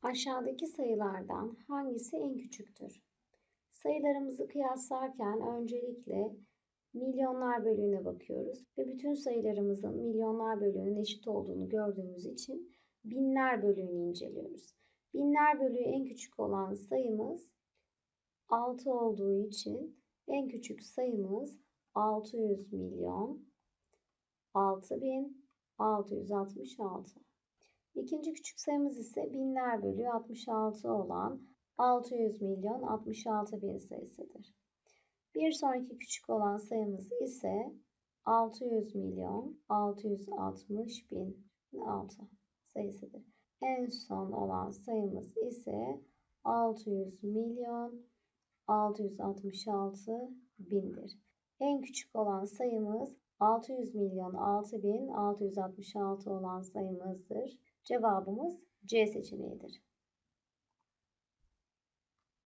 Aşağıdaki sayılardan hangisi en küçüktür? Sayılarımızı kıyaslarken öncelikle milyonlar bölüğüne bakıyoruz ve bütün sayılarımızın milyonlar bölüğünün eşit olduğunu gördüğümüz için binler bölüğünü inceliyoruz. Binler bölüğü en küçük olan sayımız 6 olduğu için en küçük sayımız 600 milyon 6666. İkinci küçük sayımız ise binler bölüğü 66 olan 600 milyon 66 bin sayısıdır. Bir sonraki küçük olan sayımız ise 600 milyon 660 bin 6 sayısıdır. En son olan sayımız ise 600 milyon 666 bindir. En küçük olan sayımız 600 milyon 6 bin 666 olan sayımızdır. Cevabımız C seçeneğidir.